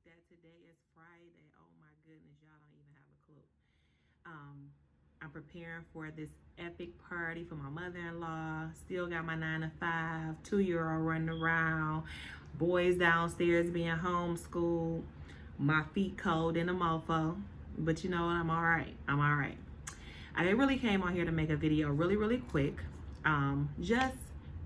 that today is Friday. Oh my goodness, y'all don't even have a clue. I'm preparing for this epic party for my mother-in-law. Still got my 9 to 5, 2-year-old running around, boys downstairs being homeschooled, my feet cold in a mofo. But you know what? I'm all right. I'm all right. I really came on here to make a video really quick, just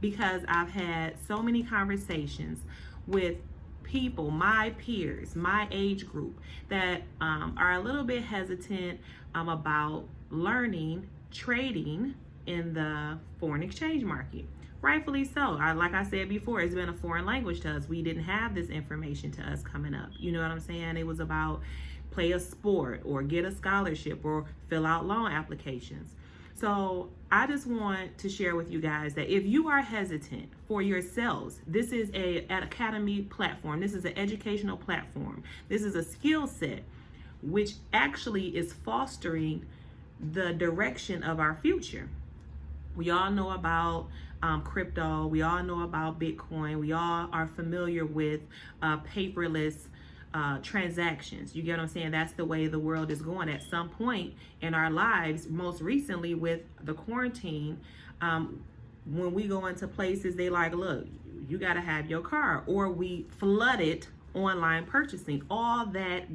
because I've had so many conversations with people, my peers, my age group, that are a little bit hesitant about learning trading in the foreign exchange market. Rightfully so. Like I said before, it's been a foreign language to us. We didn't have this information to us coming up. You know what I'm saying? It was about play a sport or get a scholarship or fill out loan applications. So I just want to share with you guys that if you are hesitant for yourselves, this is an academy platform. This is an educational platform. This is a skill set which actually is fostering the direction of our future. We all know about crypto. We all know about Bitcoin. We all are familiar with paperless transactions. You get what I'm saying? That's the way the world is going at some point in our lives. Most recently with the quarantine, when we go into places, they like, look, you got to have your card, or we flooded online purchasing. All that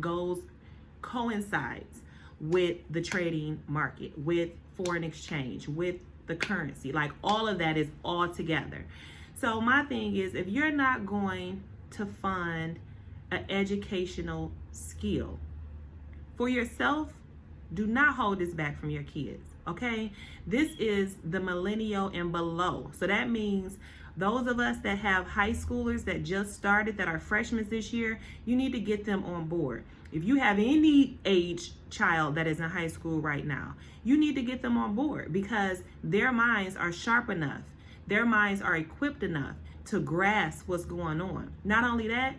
coincides with the trading market, with foreign exchange, with the currency. Like all of that is all together. So my thing is, if you're not going to fund an educational skill for yourself, do not hold this back from your kids, okay? This is the millennial and below. So that means those of us that have high schoolers that just started, that are freshmen this year, you need to get them on board. If you have any age child that is in high school right now, you need to get them on board, because their minds are sharp enough, their minds are equipped enough to grasp what's going on. Not only that,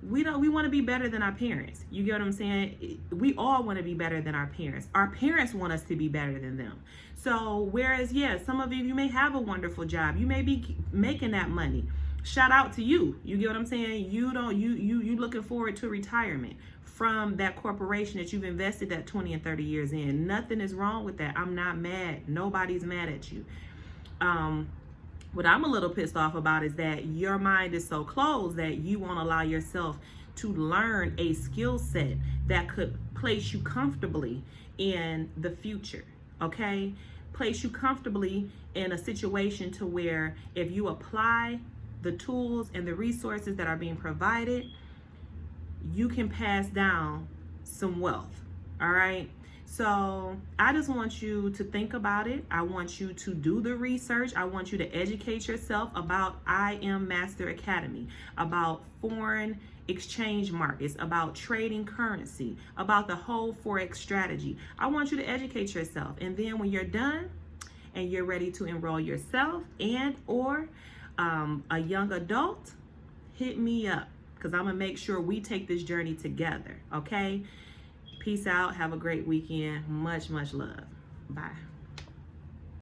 we want to be better than our parents. You get what I'm saying? We all want to be better than our parents. Our parents want us to be better than them. So whereas, yeah, some of you may have a wonderful job, you may be making that money. Shout out to you. You get what I'm saying? You looking forward to retirement from that corporation that you've invested that 20 and 30 years in. Nothing is wrong with that. I'm not mad. Nobody's mad at you. What I'm a little pissed off about is that your mind is so closed that you won't allow yourself to learn a skill set that could place you comfortably in the future, okay? Place you comfortably in a situation to where if you apply the tools and the resources that are being provided, you can pass down some wealth, all right? So I just want you to think about it. I want you to do the research. I want you to educate yourself about I Am Master Academy, about foreign exchange markets, about trading currency, about the whole Forex strategy. I want you to educate yourself. And then when you're done and you're ready to enroll yourself and or a young adult, hit me up, because I'm going to make sure we take this journey together, okay? Peace out. Have a great weekend. Much love. Bye.